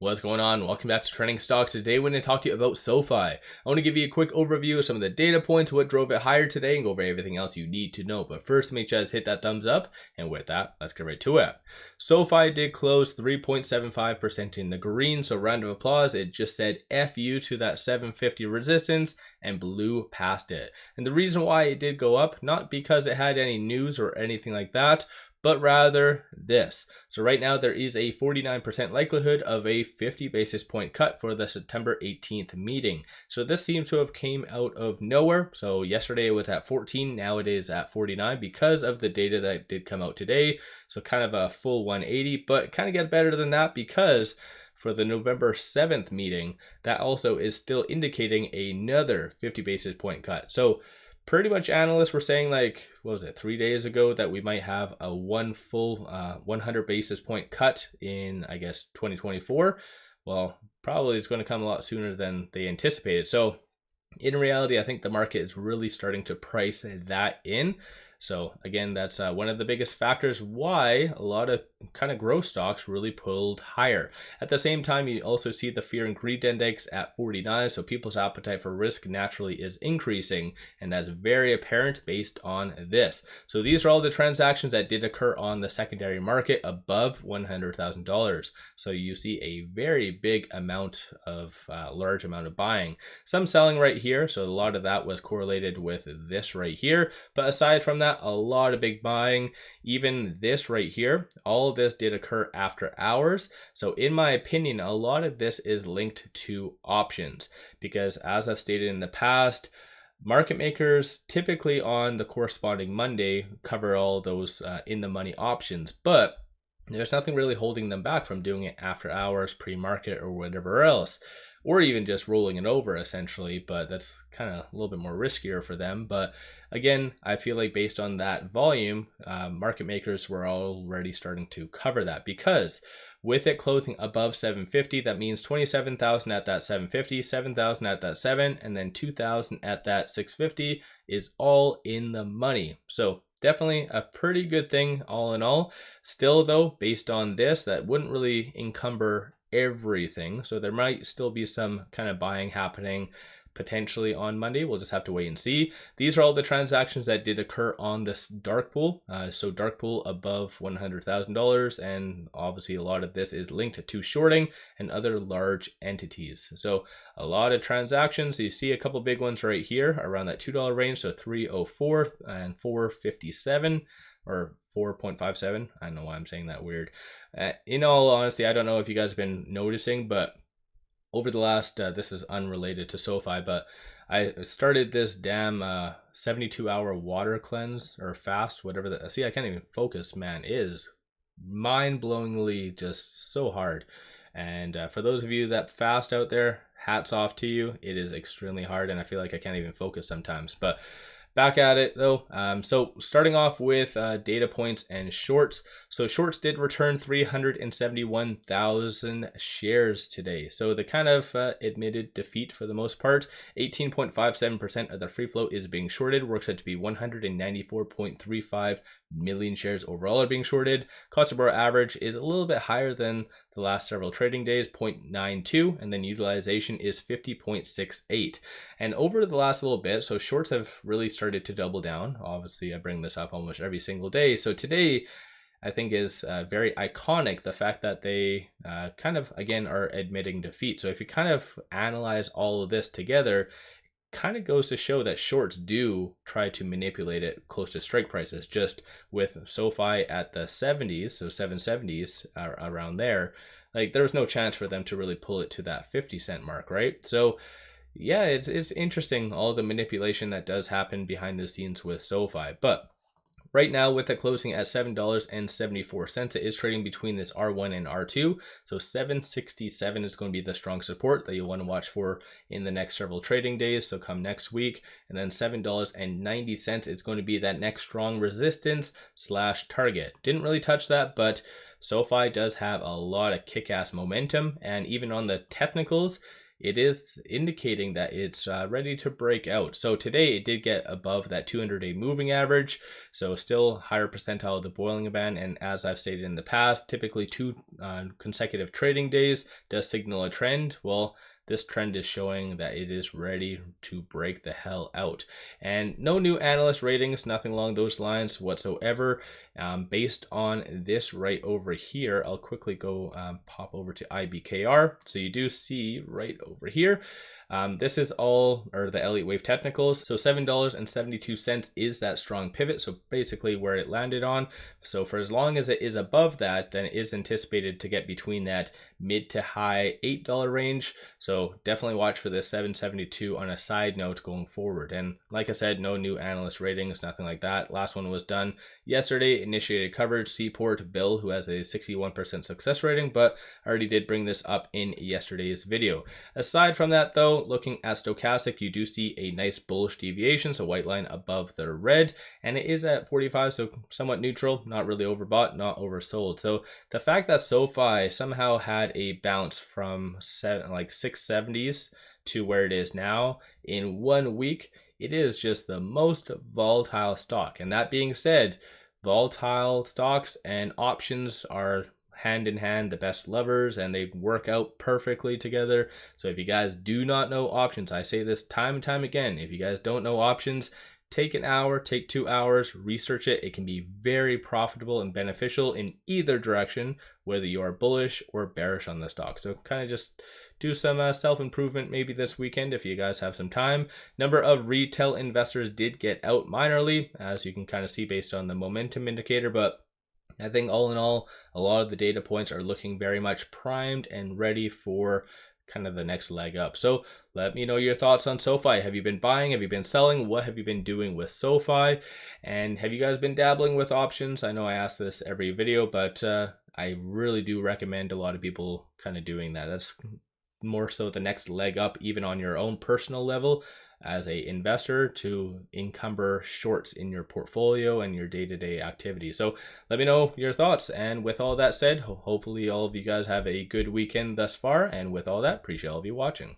What's going on? Welcome back to Trending Stocks. Today we're going to talk to you about SoFi. I want to give you a quick overview of some of the data points, what drove it higher today, and go over everything else you need to know. But first, make sure you guys hit that thumbs up. And with that, let's get right to it. SoFi did close 3.75% in the green. So round of applause. It just said F you to that 750 resistance and blew past it. And the reason why it did go up, not because it had any news or anything like that, but rather this. So right now there is a 49% likelihood of a 50 basis point cut for the September 18th meeting. So this seems to have came out of nowhere. So yesterday it was at 14, now it is at 49 because of the data that did come out today. So kind of a full 180, but kind of gets better than that because for the November 7th meeting, that also is still indicating another 50 basis point cut. So pretty much analysts were saying, like, what was it, 3 days ago, that we might have a one full 100 basis point cut in, I guess, 2024. Well, probably it's going to come a lot sooner than they anticipated. So in reality, I think the market is really starting to price that in. So again, that's one of the biggest factors why a lot of kind of growth stocks really pulled higher. At the same time, you also see the fear and greed index at 49. So people's appetite for risk naturally is increasing, and that's very apparent based on this. So these are all the transactions that did occur on the secondary market above $100,000. So you see a very big amount of large amount of buying, some selling right here. So a lot of that was correlated with this right here. But aside from that, a lot of big buying. Even this right here, all of this did occur after hours. So in my opinion, a lot of this is linked to options because, as I've stated in the past, market makers typically on the corresponding Monday cover all those in the money options, but there's nothing really holding them back from doing it after hours, pre-market, or whatever else, or even just rolling it over essentially. But that's kind of a little bit more riskier for them. But again, I feel like based on that volume, market makers were already starting to cover that, because with it closing above 750, that means 27,000 at that 750, 7,000 at that 7, and then 2,000 at that 650 is all in the money. So definitely a pretty good thing all in all. Still though, based on this, that wouldn't really encumber everything. So there might still be some kind of buying happening potentially on Monday. We'll just have to wait and see. These are all the transactions that did occur on this dark pool. So dark pool above $100,000, and obviously a lot of this is linked to shorting and other large entities. So a lot of transactions. You see a couple big ones right here around that $2 range. So 304 and 457 or 4.57. I don't know why I'm saying that weird. In all honesty, I don't know if you guys have been noticing, but over the last, this is unrelated to SoFi, but I started this damn 72-hour water cleanse or fast, whatever that. See, I can't even focus, man. It is mind-blowingly just so hard. And for those of you that fast out there, hats off to you. It is extremely hard, and I feel like I can't even focus sometimes. But back at it though. So starting off with data points and shorts. So shorts did return 371,000 shares today. So the kind of admitted defeat for the most part. 18.57% of the free float is being shorted. Works out to be 194.35 million shares overall are being shorted. Cost of borrow average is a little bit higher than the last several trading days, 0.92, and then utilization is 50.68. And over the last little bit, so shorts have really started to double down. Obviously, I bring this up almost every single day. So today, I think is very iconic, the fact that they kind of, again, are admitting defeat. So if you kind of analyze all of this together, kind of goes to show that shorts do try to manipulate it close to strike prices. Just with SoFi at the 70s, so 770s around there, like there was no chance for them to really pull it to that 50-cent mark, right? So yeah, it's interesting, all the manipulation that does happen behind the scenes with SoFi. But right now, with it closing at $7.74, it is trading between this R1 and R2. So 767 is going to be the strong support that you'll want to watch for in the next several trading days. So come next week, and then $7.90 is going to be that next strong resistance / target. Didn't really touch that, but SoFi does have a lot of kick-ass momentum, and even on the technicals, it is indicating that it's ready to break out. So today it did get above that 200-day moving average, so still higher percentile of the Bollinger Band. And as I've stated in the past, typically 2 consecutive trading days does signal a trend. Well, this trend is showing that it is ready to break the hell out. And no new analyst ratings, nothing along those lines whatsoever. Based on this right over here, I'll quickly go pop over to IBKR. So you do see right over here, this is all, or the Elliott Wave technicals. So $7.72 is that strong pivot. So basically where it landed on. So for as long as it is above that, then it is anticipated to get between that mid to high $8 range. So definitely watch for this 772 on a side note going forward. And like I said, no new analyst ratings, nothing like that. Last one was done yesterday, initiated coverage, Seaport Bill, who has a 61% success rating, but I already did bring this up in yesterday's video. Aside from that though, looking at stochastic, you do see a nice bullish deviation, so white line above the red, and it is at 45, so somewhat neutral, not really overbought, not oversold. So the fact that SoFi somehow had a bounce from 670s to where it is now in 1 week, it is just the most volatile stock. And that being said, volatile stocks and options are hand in hand the best lovers, and they work out perfectly together. So if you guys do not know options, I say this time and time again, if you guys don't know options, take an hour, take 2 hours, research it. It can be very profitable and beneficial in either direction, whether you are bullish or bearish on the stock. So kind of just do some self-improvement maybe this weekend if you guys have some time. Number of retail investors did get out minorly, as you can kind of see based on the momentum indicator, but I think all in all, a lot of the data points are looking very much primed and ready for kind of the next leg up. So let me know your thoughts on SoFi. Have you been buying? Have you been selling? What have you been doing with SoFi? And have you guys been dabbling with options? I know I ask this every video, but I really do recommend a lot of people kind of doing that. That's more so the next leg up, even on your own personal level as a investor, to encumber shorts in your portfolio and your day-to-day activity. So let me know your thoughts. And with all that said, hopefully all of you guys have a good weekend thus far. And with all that, appreciate all of you watching.